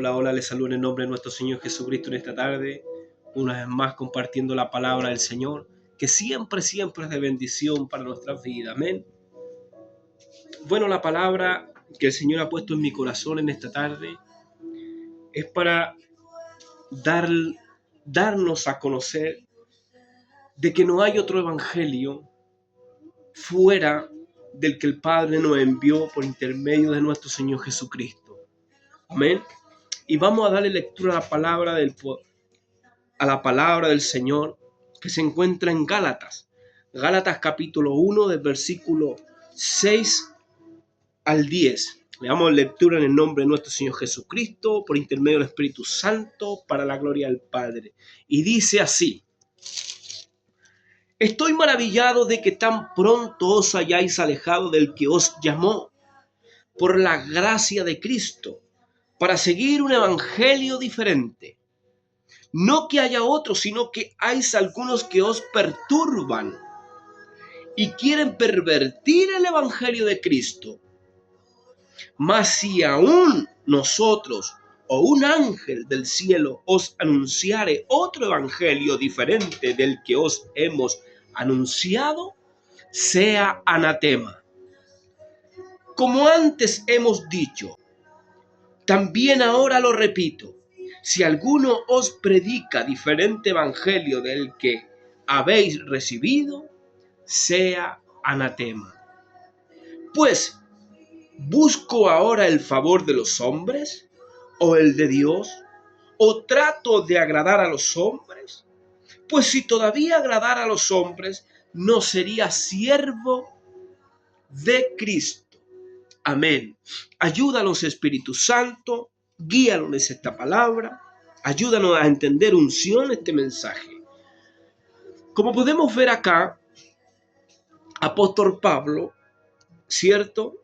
Hola, hola, les saludo en el nombre de nuestro Señor Jesucristo en esta tarde, una vez más compartiendo la palabra del Señor, que siempre es de bendición para nuestras vidas. Amén. Bueno, la palabra que el Señor ha puesto en mi corazón en esta tarde es para darnos a conocer de que no hay otro evangelio fuera del que el Padre nos envió por intermedio de nuestro Señor Jesucristo. Amén. Y vamos a darle lectura a la palabra del Señor que se encuentra en Gálatas. Gálatas capítulo 1 del versículo 6 al 10. Le damos lectura en el nombre de nuestro Señor Jesucristo por intermedio del Espíritu Santo para la gloria del Padre. Y dice así: Estoy maravillado de que tan pronto os hayáis alejado del que os llamó por la gracia de Cristo para seguir un evangelio diferente. No que haya otros, sino que hay algunos que os perturban y quieren pervertir el evangelio de Cristo. Mas si aún nosotros o un ángel del cielo os anunciare otro evangelio diferente del que os hemos anunciado, sea anatema. Como antes hemos dicho, también ahora lo repito: si alguno os predica diferente evangelio del que habéis recibido, sea anatema. Pues, ¿busco ahora el favor de los hombres o el de Dios? ¿O trato de agradar a los hombres? Pues si todavía agradara a los hombres, no sería siervo de Cristo. Amén. Ayúdanos, Espíritu Santo, guíanos esta palabra, ayúdanos a entender unción este mensaje. Como podemos ver acá, apóstol Pablo, ¿cierto?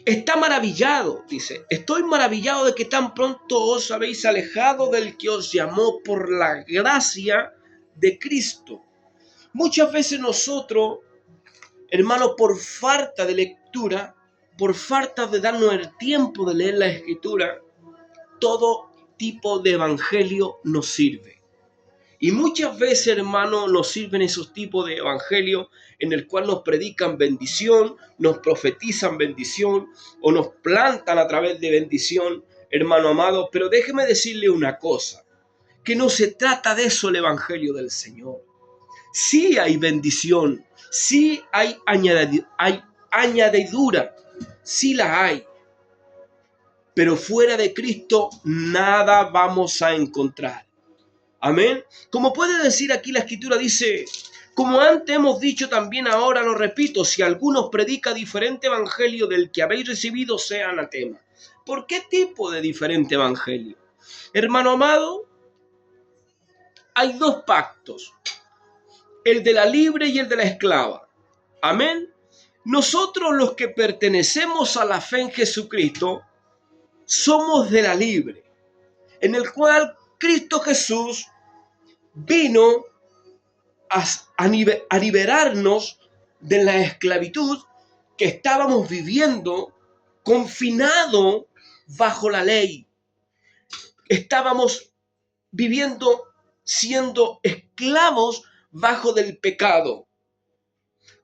Está maravillado, dice: estoy maravillado de que tan pronto os habéis alejado del que os llamó por la gracia de Cristo. Muchas veces nosotros, hermanos, por falta de lectura, por falta de darnos el tiempo de leer la Escritura, todo tipo de evangelio nos sirve. Y muchas veces, hermano, nos sirven esos tipos de evangelio en el cual nos predican bendición, nos profetizan bendición o nos plantan a través de bendición, hermano amado. Pero déjeme decirle una cosa, que no se trata de eso el evangelio del Señor. Sí hay bendición, sí hay añadidura, sí la hay. Pero fuera de Cristo nada vamos a encontrar. Amén. Como puede decir aquí la Escritura, dice: como antes hemos dicho, también ahora lo repito, si alguno predica diferente evangelio del que habéis recibido, sea anatema. ¿Por qué tipo de diferente evangelio? Hermano amado, hay dos pactos: el de la libre y el de la esclava. Amén. Nosotros, los que pertenecemos a la fe en Jesucristo, somos de la libre, en el cual Cristo Jesús vino a liberarnos de la esclavitud que estábamos viviendo, confinado bajo la ley. Estábamos viviendo siendo esclavos bajo del pecado.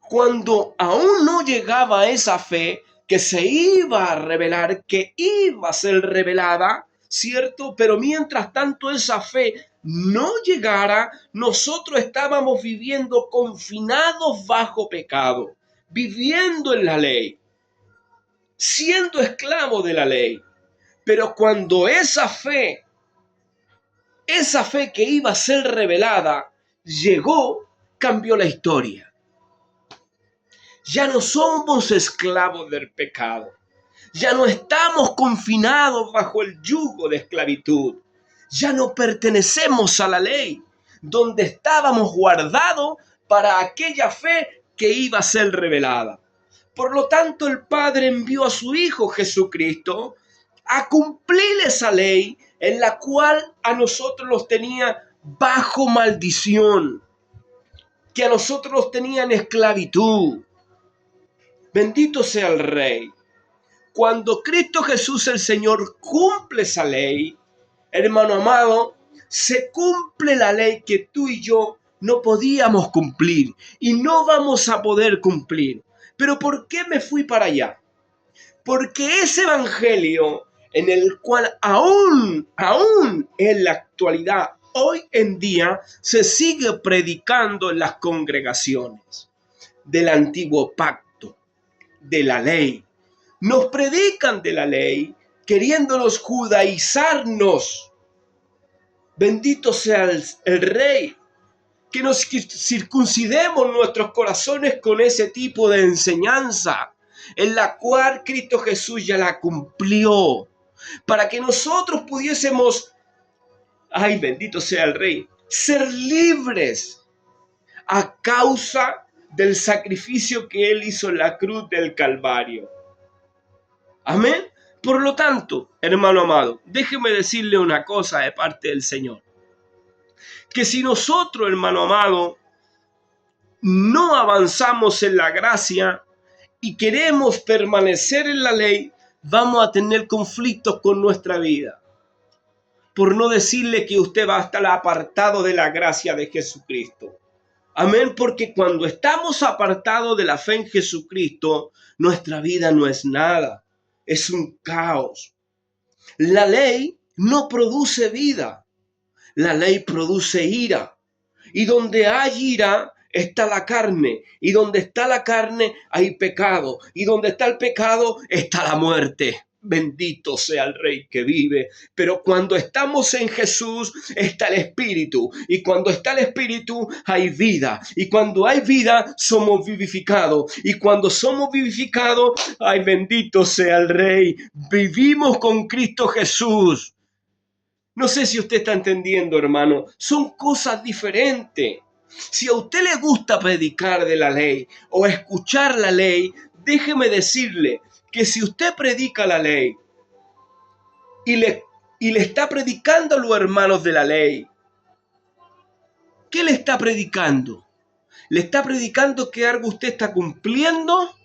Cuando aún no llegaba esa fe que se iba a revelar, que iba a ser revelada, ¿cierto? Pero mientras tanto esa fe no llegara, nosotros estábamos viviendo confinados bajo pecado, viviendo en la ley, siendo esclavos de la ley. Pero cuando esa fe que iba a ser revelada, llegó, cambió la historia. Ya no somos esclavos del pecado. Ya no estamos confinados bajo el yugo de esclavitud. Ya no pertenecemos a la ley, donde estábamos guardados para aquella fe que iba a ser revelada. Por lo tanto, el Padre envió a su Hijo Jesucristo a cumplir esa ley en la cual a nosotros los tenía bajo maldición, que a nosotros los tenía en esclavitud. Bendito sea el Rey. Cuando Cristo Jesús el Señor cumple esa ley, hermano amado, se cumple la ley que tú y yo no podíamos cumplir y no vamos a poder cumplir. Pero ¿por qué me fui para allá? Porque ese evangelio en el cual aún en la actualidad, hoy en día, se sigue predicando en las congregaciones del antiguo pacto, de la ley. Nos predican de la ley, queriéndonos judaizarnos. Bendito sea el Rey. Que nos circuncidemos nuestros corazones con ese tipo de enseñanza, en la cual Cristo Jesús ya la cumplió, para que nosotros pudiésemos, ay, bendito sea el Rey, ser libres a causa del sacrificio que Él hizo en la cruz del Calvario. Amén. Por lo tanto, hermano amado, déjeme decirle una cosa de parte del Señor. Que si nosotros, hermano amado, no avanzamos en la gracia y queremos permanecer en la ley, vamos a tener conflictos con nuestra vida. Por no decirle que usted va a estar apartado de la gracia de Jesucristo. Amén, porque cuando estamos apartados de la fe en Jesucristo, nuestra vida no es nada, es un caos. La ley no produce vida, la ley produce ira. Y donde hay ira, está la carne, y donde está la carne hay pecado, y donde está el pecado está la muerte. Bendito sea el Rey que vive. Pero cuando estamos en Jesús está el Espíritu, y cuando está el Espíritu hay vida, y cuando hay vida somos vivificados, y cuando somos vivificados, ay, bendito sea el Rey, vivimos con Cristo Jesús. No sé si usted está entendiendo, hermano, son cosas diferentes. Si a usted le gusta predicar de la ley o escuchar la ley, déjeme decirle que si usted predica la ley y le está predicando a los hermanos de la ley, ¿qué le está predicando? ¿Le está predicando que algo usted está cumpliendo?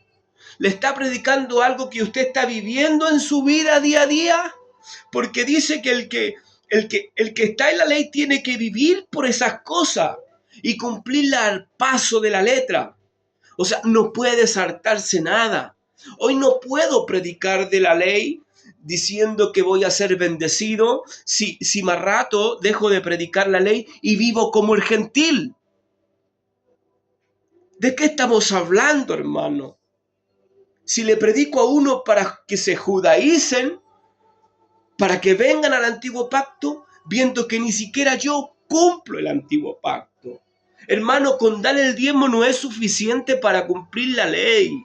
¿Le está predicando algo que usted está viviendo en su vida día a día? Porque dice que el que está en la ley tiene que vivir por esas cosas y cumplirla al paso de la letra. O sea, no puede saltarse nada. Hoy no puedo predicar de la ley diciendo que voy a ser bendecido si más rato dejo de predicar la ley y vivo como el gentil. ¿De qué estamos hablando, hermano? Si le predico a uno para que se judaicen, para que vengan al antiguo pacto, viendo que ni siquiera yo cumplo el antiguo pacto. Hermano, con dar el diezmo no es suficiente para cumplir la ley.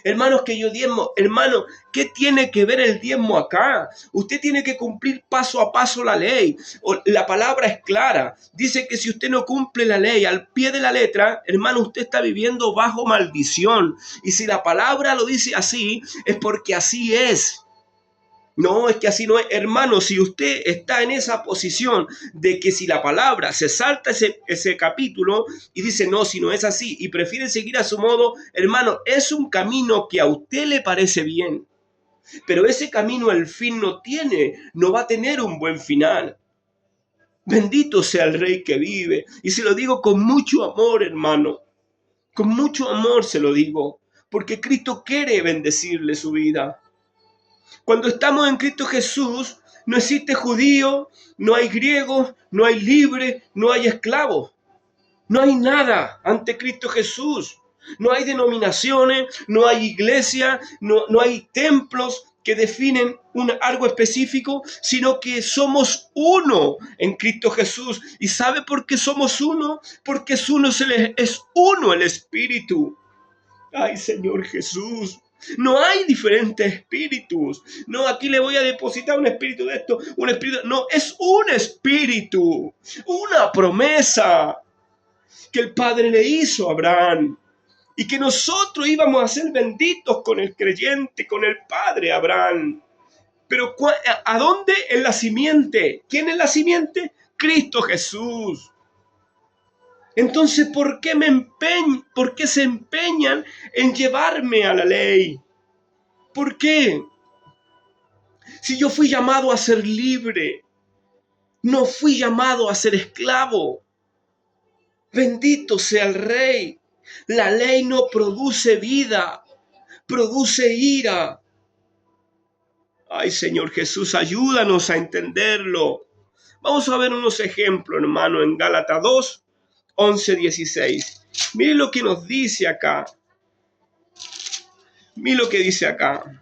Hermanos, que yo diezmo, hermano, ¿qué tiene que ver el diezmo acá? Usted tiene que cumplir paso a paso la ley. La palabra es clara. Dice que si usted no cumple la ley al pie de la letra, hermano, usted está viviendo bajo maldición. Y si la palabra lo dice así, es porque así es. No, es que así no es. Hermano, si usted está en esa posición de que si la palabra se salta ese capítulo y dice no, si no es así y prefiere seguir a su modo, hermano, es un camino que a usted le parece bien. Pero ese camino el fin no va a tener un buen final. Bendito sea el Rey que vive. Y se lo digo con mucho amor, hermano. Con mucho amor se lo digo. Porque Cristo quiere bendecirle su vida. Cuando estamos en Cristo Jesús, no existe judío, no hay griego, no hay libre, no hay esclavo. No hay nada ante Cristo Jesús. No hay denominaciones, no hay iglesia, no hay templos que definen algo específico, sino que somos uno en Cristo Jesús. ¿Y sabe por qué somos uno? Porque es uno el Espíritu. Ay, Señor Jesús. No hay diferentes espíritus. No, aquí le voy a depositar un espíritu de esto, un espíritu. No, es un espíritu, una promesa que el Padre le hizo a Abraham y que nosotros íbamos a ser benditos con el creyente, con el Padre Abraham. Pero ¿a dónde? En la simiente. ¿Quién es la simiente? Cristo Jesús. Entonces, ¿por qué se empeñan en llevarme a la ley? ¿Por qué? Si yo fui llamado a ser libre, no fui llamado a ser esclavo. Bendito sea el Rey. La ley no produce vida, produce ira. Ay, Señor Jesús, ayúdanos a entenderlo. Vamos a ver unos ejemplos, hermano, en Gálatas 2, 11, 16. Mire lo que nos dice acá. Mire lo que dice acá.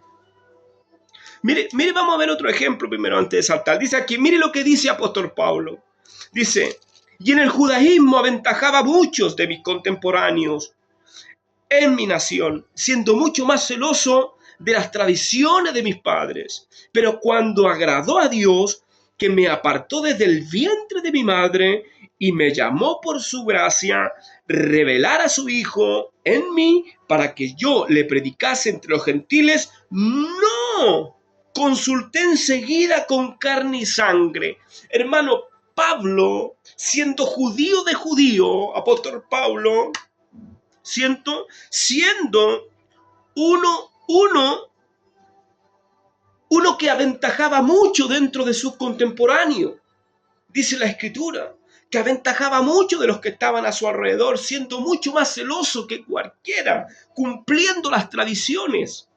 Mire, vamos a ver otro ejemplo primero antes de saltar. Dice aquí, mire lo que dice apóstol Pablo. Dice, y en el judaísmo aventajaba a muchos de mis contemporáneos en mi nación, siendo mucho más celoso de las tradiciones de mis padres. Pero cuando agradó a Dios, que me apartó desde el vientre de mi madre y me llamó por su gracia, revelar a su Hijo en mí para que yo le predicase entre los gentiles, no consulté enseguida con carne y sangre. Hermano, Pablo, siendo judío de judío, apóstol Pablo, siendo uno que aventajaba mucho dentro de sus contemporáneos. Dice la Escritura que aventajaba mucho de los que estaban a su alrededor, siendo mucho más celoso que cualquiera, cumpliendo las tradiciones.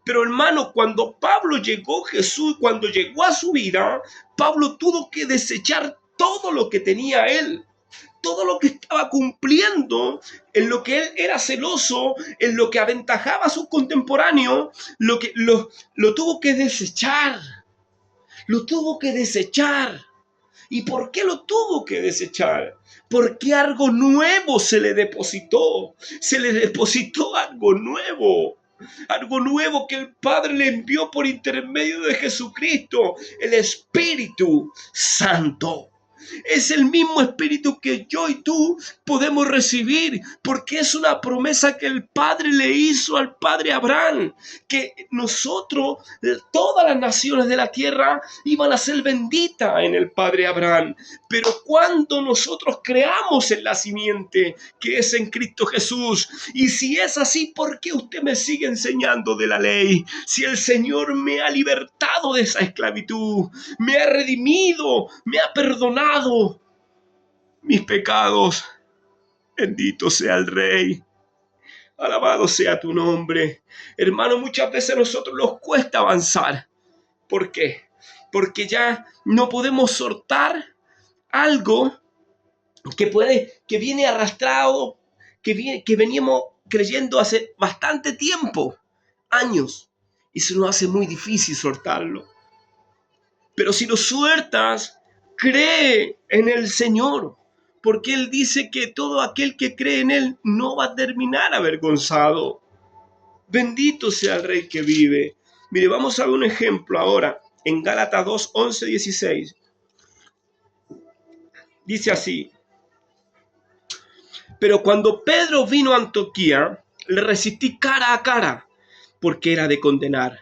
Pero hermano, cuando cuando llegó a su vida, Pablo tuvo que desechar todo lo que tenía él, todo lo que estaba cumpliendo, en lo que él era celoso, en lo que aventajaba a sus contemporáneos, lo tuvo que desechar. Lo tuvo que desechar. ¿Y por qué lo tuvo que desechar? Porque algo nuevo se le depositó. Se le depositó algo nuevo. Algo nuevo que el Padre le envió por intermedio de Jesucristo, el Espíritu Santo. Es el mismo Espíritu que yo y tú podemos recibir, porque es una promesa que el Padre le hizo al Padre Abraham, que nosotros, todas las naciones de la tierra, iban a ser benditas en el Padre Abraham. Pero cuando nosotros creamos en la simiente que es en Cristo Jesús, y si es así, ¿por qué usted me sigue enseñando de la ley? Si el Señor me ha libertado de esa esclavitud, me ha redimido, me ha perdonado mis pecados. Bendito sea el Rey. Alabado sea tu nombre. Hermano, muchas veces a nosotros nos cuesta avanzar. ¿Por qué? Porque ya no podemos soltar algo que viene arrastrado, que veníamos creyendo hace bastante tiempo, años, y se nos hace muy difícil soltarlo. Pero si lo sueltas, cree en el Señor, porque Él dice que todo aquel que cree en Él no va a terminar avergonzado. Bendito sea el Rey que vive. Mire, vamos a ver un ejemplo ahora en Gálatas 2, 11, 16. Dice así: pero cuando Pedro vino a Antioquía, le resistí cara a cara, porque era de condenar.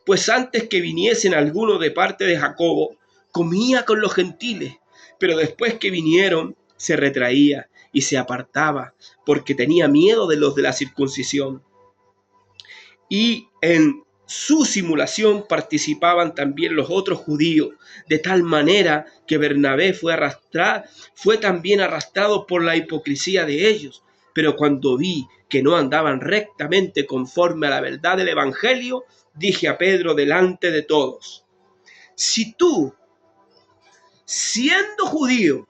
Pues antes que viniesen algunos de parte de Jacobo, comía con los gentiles, pero después que vinieron, se retraía y se apartaba, porque tenía miedo de los de la circuncisión. Y en su simulación participaban también los otros judíos, de tal manera que Bernabé fue también arrastrado por la hipocresía de ellos. Pero cuando vi que no andaban rectamente conforme a la verdad del Evangelio, dije a Pedro delante de todos: si tú, siendo judío,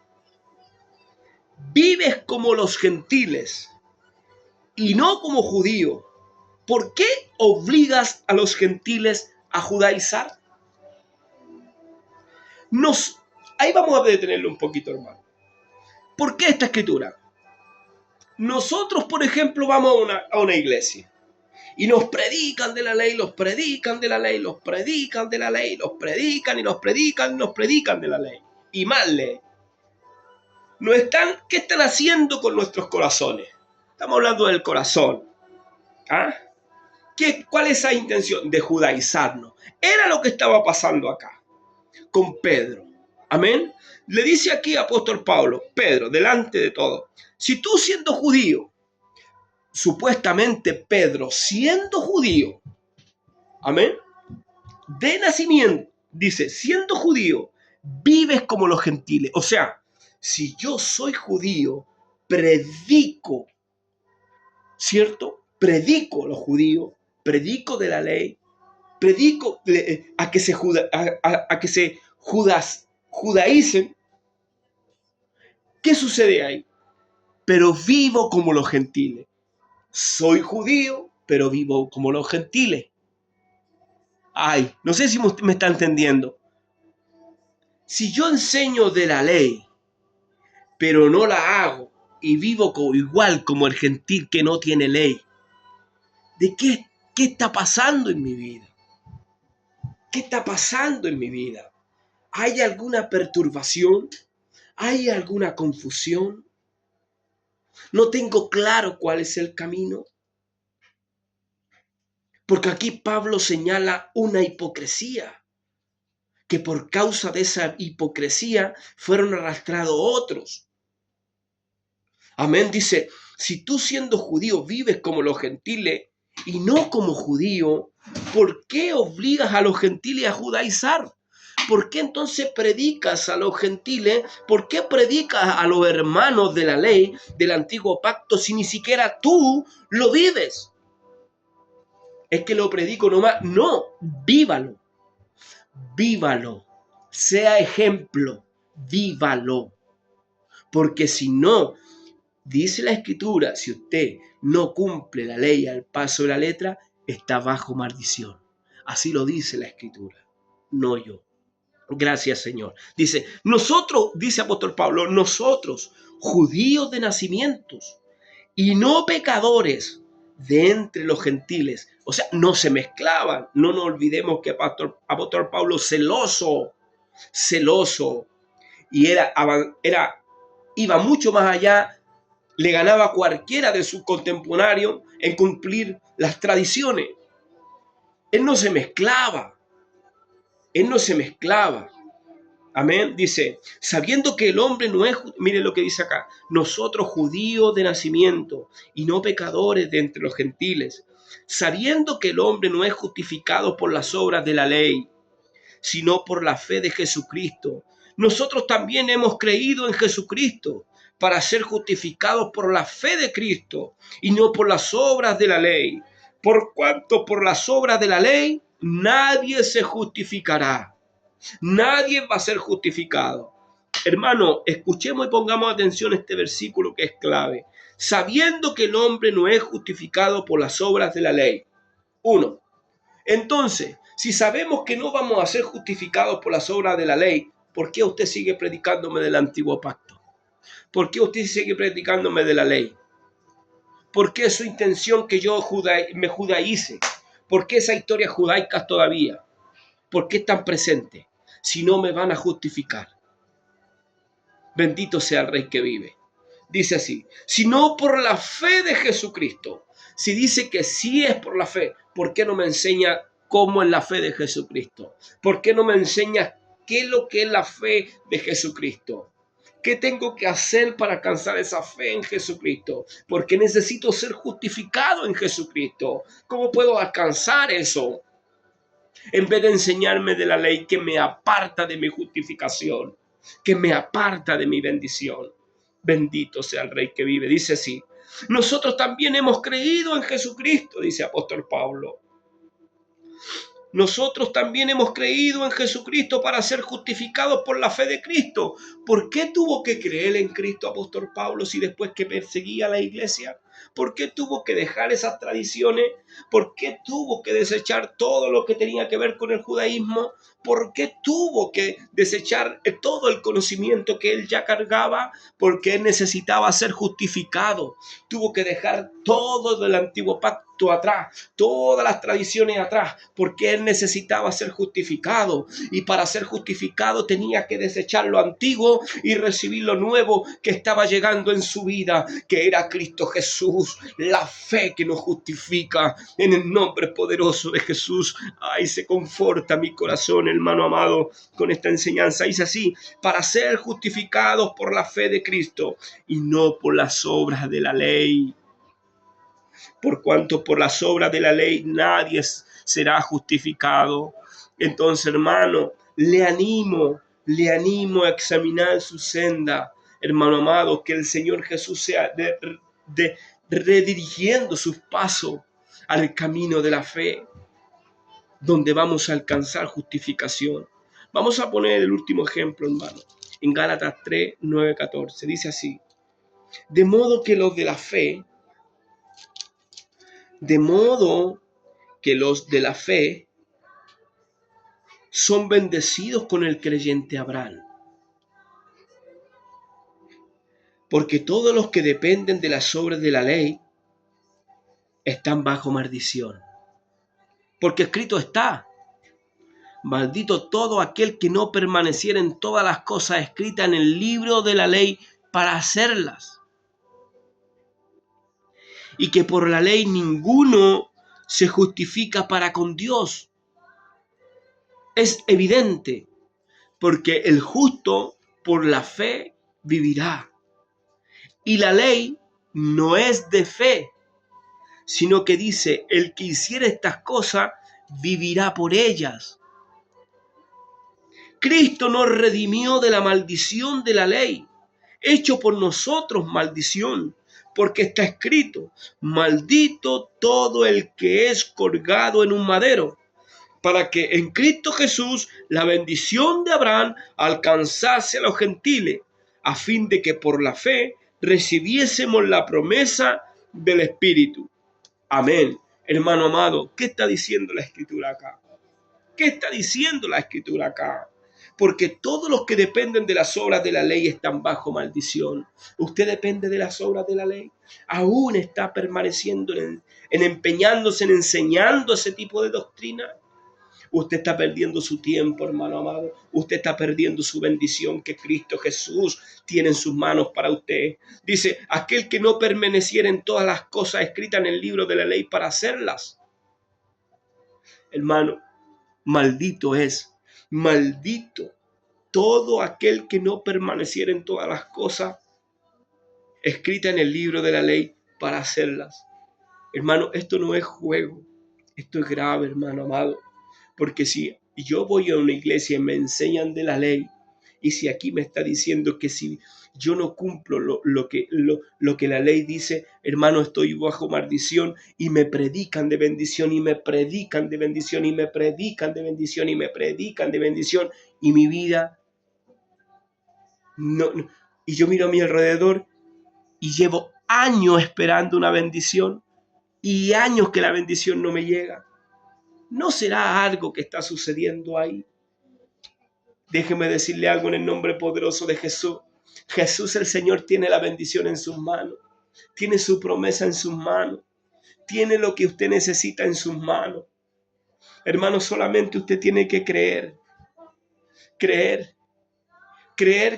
vives como los gentiles y no como judío, ¿por qué obligas a los gentiles a judaizar? Ahí vamos a detenerlo un poquito, hermano. ¿Por qué esta escritura? Nosotros, por ejemplo, vamos a una iglesia y nos predican de la ley, los predican de la ley, los predican de la ley, los predican y nos predican y nos predican de la ley. Y mal ley. ¿Qué están haciendo con nuestros corazones? Estamos hablando del corazón. ¿Ah? ¿Cuál es esa intención? De judaizarnos. Era lo que estaba pasando acá con Pedro. Amén. Le dice aquí apóstol Pablo: Pedro, delante de todo, si tú siendo judío, supuestamente Pedro siendo judío, amén, de nacimiento, dice, siendo judío, vives como los gentiles. O sea, si yo soy judío, predico, ¿cierto? Predico a los judíos, predico de la ley, predico a que se, judaicen. ¿Qué sucede ahí? Pero vivo como los gentiles. Soy judío, pero vivo como los gentiles. Ay, no sé si me está entendiendo. Si yo enseño de la ley, pero no la hago y vivo igual como el gentil que no tiene ley, ¿de qué está pasando en mi vida? ¿Qué está pasando en mi vida? ¿Hay alguna perturbación? ¿Hay alguna confusión? ¿No tengo claro cuál es el camino? Porque aquí Pablo señala una hipocresía, que por causa de esa hipocresía fueron arrastrados otros. Amén, dice, si tú siendo judío vives como los gentiles y no como judío, ¿por qué obligas a los gentiles a judaizar? ¿Por qué entonces predicas a los gentiles? ¿Por qué predicas a los hermanos de la ley del antiguo pacto si ni siquiera tú lo vives? Es que lo predico nomás. No, vívalo. Vívalo. Sea ejemplo. Vívalo. Porque si no, dice la Escritura, si usted no cumple la ley al paso de la letra, está bajo maldición. Así lo dice la Escritura, no yo. Gracias, Señor. Dice, nosotros, dice apóstol Pablo, nosotros, judíos de nacimientos y no pecadores de entre los gentiles. O sea, no se mezclaban. No nos olvidemos que apóstol Pablo celoso, y iba mucho más allá, le ganaba a cualquiera de sus contemporáneos en cumplir las tradiciones. Él no se mezclaba. Amén. Dice, sabiendo que el hombre no es, miren lo que dice acá, nosotros judíos de nacimiento y no pecadores de entre los gentiles, sabiendo que el hombre no es justificado por las obras de la ley, sino por la fe de Jesucristo. Nosotros también hemos creído en Jesucristo para ser justificados por la fe de Cristo y no por las obras de la ley. Por cuanto por las obras de la ley nadie se justificará. Nadie va a ser justificado. Hermano, escuchemos y pongamos atención a este versículo que es clave. Sabiendo que el hombre no es justificado por las obras de la ley. 1. Entonces, si sabemos que no vamos a ser justificados por las obras de la ley, ¿por qué usted sigue predicándome del antiguo pacto? ¿Por qué usted sigue predicándome de la ley? ¿Por qué es su intención que yo me judaice? ¿Por qué esa historia judaica todavía? ¿Por qué están presentes? Si no me van a justificar. Bendito sea el Rey que vive. Dice así, sino por la fe de Jesucristo. Si dice que sí es por la fe, ¿por qué no me enseña cómo es la fe de Jesucristo? ¿Por qué no me enseña qué es lo que es la fe de Jesucristo? ¿Qué tengo que hacer para alcanzar esa fe en Jesucristo? Porque necesito ser justificado en Jesucristo. ¿Cómo puedo alcanzar eso? En vez de enseñarme de la ley que me aparta de mi justificación, que me aparta de mi bendición. Bendito sea el Rey que vive. Dice así, nosotros también hemos creído en Jesucristo, dice apóstol Pablo. Nosotros también hemos creído en Jesucristo para ser justificados por la fe de Cristo. ¿Por qué tuvo que creer en Cristo apóstol Pablo si después que perseguía a la iglesia? ¿Por qué tuvo que dejar esas tradiciones? ¿Por qué tuvo que desechar todo lo que tenía que ver con el judaísmo? ¿Por qué tuvo que desechar todo el conocimiento que él ya cargaba? Porque él necesitaba ser justificado. Tuvo que dejar todo del antiguo pacto atrás, todas las tradiciones atrás, porque él necesitaba ser justificado. Y para ser justificado tenía que desechar lo antiguo y recibir lo nuevo que estaba llegando en su vida, que era Cristo Jesús, la fe que nos justifica en el nombre poderoso de Jesús. Ay, se conforta mi corazón, hermano amado, con esta enseñanza. Dice así, para ser justificados por la fe de Cristo y no por las obras de la ley. Por cuanto por las obras de la ley nadie será justificado. Entonces, hermano, le animo a examinar su senda, hermano amado, que el Señor Jesús sea de redirigiendo sus pasos al camino de la fe, donde vamos a alcanzar justificación. Vamos a poner el último ejemplo, hermano, en Gálatas 3, 9, 14. Dice así: de modo que los de la fe, de modo que los de la fe son bendecidos con el creyente Abraham. Porque todos los que dependen de las obras de la ley están bajo maldición. Porque escrito está: maldito todo aquel que no permaneciera en todas las cosas escritas en el libro de la ley para hacerlas. Y que por la ley ninguno se justifica para con Dios. Es evidente, porque el justo por la fe vivirá. Y la ley no es de fe, sino que dice: el que hiciera estas cosas vivirá por ellas. Cristo nos redimió de la maldición de la ley, hecho por nosotros maldición, porque está escrito: maldito todo el que es colgado en un madero, para que en Cristo Jesús la bendición de Abraham alcanzase a los gentiles, a fin de que por la fe recibiésemos la promesa del Espíritu. Amén. Hermano amado, ¿qué está diciendo la Escritura acá? ¿Qué está diciendo la Escritura acá? Porque todos los que dependen de las obras de la ley están bajo maldición. ¿Usted depende de las obras de la ley? ¿Aún está permaneciendo en empeñándose en enseñando ese tipo de doctrina? Usted está perdiendo su tiempo, hermano amado. Usted está perdiendo su bendición que Cristo Jesús tiene en sus manos para usted. Dice: aquel que no permaneciera en todas las cosas escritas en el libro de la ley para hacerlas. Hermano, maldito todo aquel que no permaneciera en todas las cosas escritas en el libro de la ley para hacerlas. Hermano, esto no es juego. Esto es grave, hermano amado. Porque si yo voy a una iglesia y me enseñan de la ley, y si aquí me está diciendo que si yo no cumplo lo que la ley dice, hermano, estoy bajo maldición, y me predican de bendición, y me predican de bendición, y me predican de bendición, y me predican de bendición, y mi vida no, y yo miro a mi alrededor y llevo años esperando una bendición, y años que la bendición no me llega. ¿No será algo que está sucediendo ahí? Déjeme decirle algo en el nombre poderoso de Jesús. Jesús el Señor tiene la bendición en sus manos. Tiene su promesa en sus manos. Tiene lo que usted necesita en sus manos. Hermano, solamente usted tiene que creer. Creer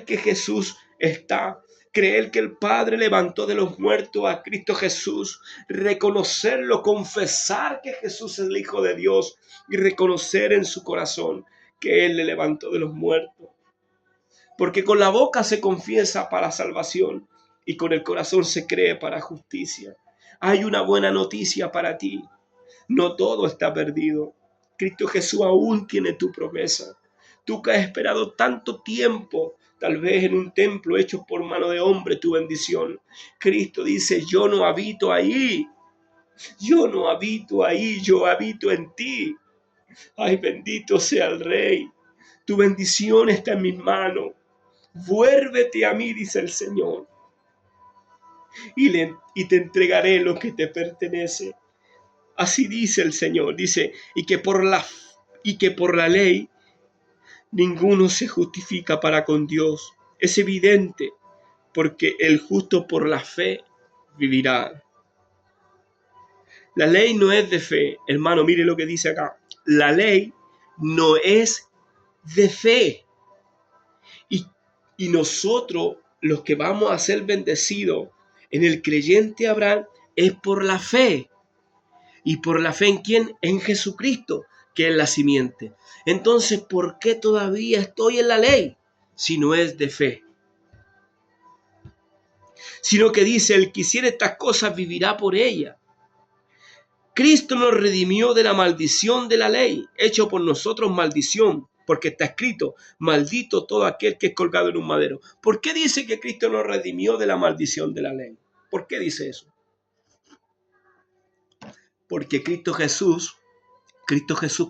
que Jesús está. Creer que el Padre levantó de los muertos a Cristo Jesús. Reconocerlo, confesar que Jesús es el Hijo de Dios y reconocer en su corazón que Él le levantó de los muertos. Porque con la boca se confiesa para salvación y con el corazón se cree para justicia. Hay una buena noticia para ti. No todo está perdido. Cristo Jesús aún tiene tu promesa. Tú que has esperado tanto tiempo, tal vez en un templo hecho por mano de hombre, tu bendición. Cristo dice: yo no habito ahí. Yo no habito ahí, yo habito en ti. Ay, bendito sea el Rey. Tu bendición está en mis manos. Vuélvete a mí, dice el Señor, y te entregaré lo que te pertenece. Así dice el Señor, dice: y que por la ley ninguno se justifica para con Dios. Es evidente, porque el justo por la fe vivirá. La ley no es de fe, hermano, mire lo que dice acá. La ley no es de fe. Y nosotros, los que vamos a ser bendecidos en el creyente Abraham, es por la fe. ¿Y por la fe en quién? En Jesucristo, que es la simiente. Entonces, ¿por qué todavía estoy en la ley si no es de fe? Sino que dice: el que hiciera estas cosas vivirá por ellas. Cristo nos redimió de la maldición de la ley, hecho por nosotros maldición, porque está escrito, maldito todo aquel que es colgado en un madero. ¿Por qué dice que Cristo nos redimió de la maldición de la ley? ¿Por qué dice eso? Porque Cristo Jesús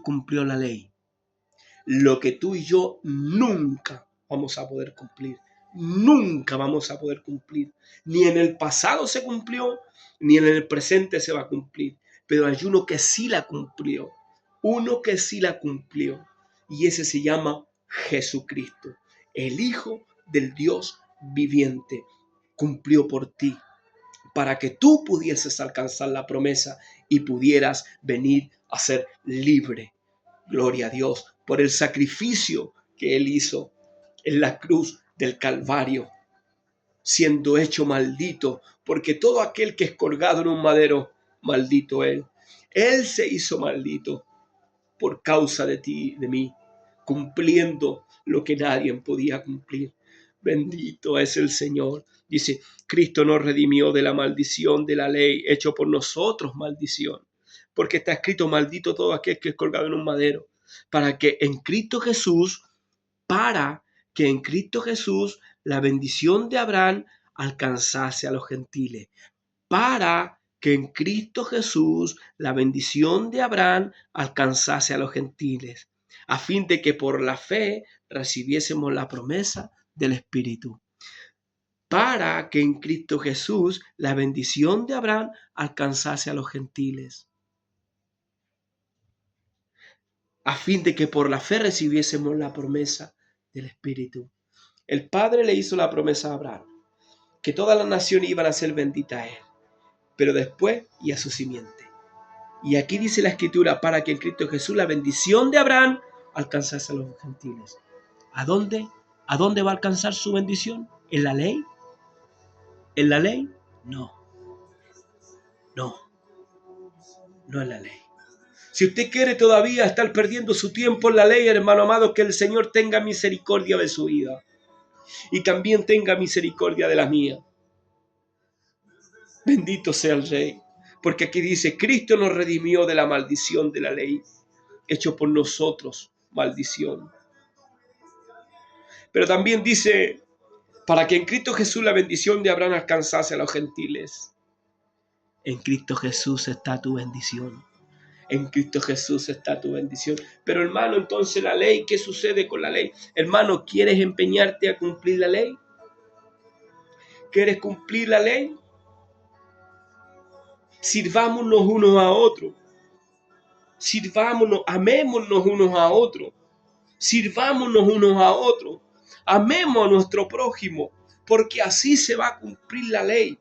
cumplió la ley. Lo que tú y yo nunca vamos a poder cumplir. Nunca vamos a poder cumplir. Ni en el pasado se cumplió, ni en el presente se va a cumplir. Pero hay uno que sí la cumplió. Uno que sí la cumplió. Y ese se llama Jesucristo. El Hijo del Dios viviente. Cumplió por ti, para que tú pudieses alcanzar la promesa y pudieras venir a ser libre. Gloria a Dios por el sacrificio que Él hizo en la cruz del Calvario, siendo hecho maldito, porque todo aquel que es colgado en un madero, maldito Él. Él se hizo maldito por causa de ti y de mí, cumpliendo lo que nadie podía cumplir. Bendito es el Señor. Dice, Cristo nos redimió de la maldición de la ley, hecho por nosotros maldición. Porque está escrito, maldito todo aquel que es colgado en un madero. Para que en Cristo Jesús la bendición de Abraham alcanzase a los gentiles. Para que en Cristo Jesús la bendición de Abraham alcanzase a los gentiles, a fin de que por la fe recibiésemos la promesa del Espíritu. Para que en Cristo Jesús la bendición de Abraham alcanzase a los gentiles, a fin de que por la fe recibiésemos la promesa del Espíritu. El Padre le hizo la promesa a Abraham, que todas las naciones iban a ser benditas a él, pero después y a su simiente. Y aquí dice la Escritura, para que en Cristo Jesús la bendición de Abraham alcanzase a los gentiles. ¿A dónde? ¿A dónde va a alcanzar su bendición? ¿En la ley? ¿En la ley? No en la ley. Si usted quiere todavía estar perdiendo su tiempo en la ley, hermano amado, que el Señor tenga misericordia de su vida y también tenga misericordia de la mía. Bendito sea el Rey, porque aquí dice, Cristo nos redimió de la maldición de la ley, hecho por nosotros maldición. Pero también dice, para que en Cristo Jesús la bendición de Abraham alcanzase a los gentiles. En Cristo Jesús está tu bendición. En Cristo Jesús está tu bendición. Pero hermano, entonces la ley, ¿qué sucede con la ley? Hermano, ¿quieres empeñarte a cumplir la ley? ¿Quieres cumplir la ley? Sirvámonos unos a otros. Sirvámonos, amémonos unos a otros. Sirvámonos unos a otros. Amemos a nuestro prójimo, porque así se va a cumplir la ley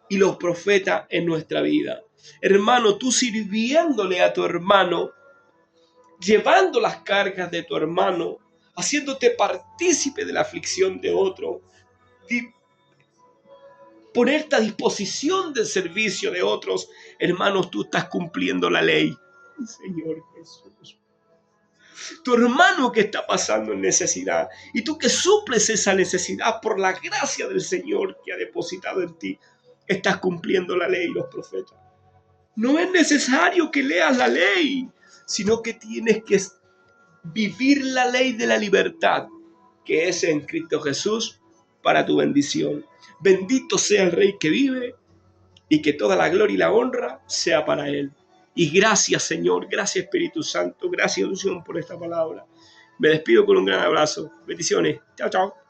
y los profetas en nuestra vida. Hermano, tú sirviéndole a tu hermano, llevando las cargas de tu hermano, haciéndote partícipe de la aflicción de otro, ponerte a disposición del servicio de otros, hermanos, tú estás cumpliendo la ley. Señor Jesús. Tu hermano que está pasando en necesidad y tú que suples esa necesidad por la gracia del Señor que ha depositado en ti, estás cumpliendo la ley y los profetas. No es necesario que leas la ley, sino que tienes que vivir la ley de la libertad, que es en Cristo Jesús, para tu bendición. Bendito sea el Rey que vive y que toda la gloria y la honra sea para Él. Y gracias, Señor, gracias, Espíritu Santo, gracias, unción, por esta palabra. Me despido con un gran abrazo. Bendiciones. Chao, chao.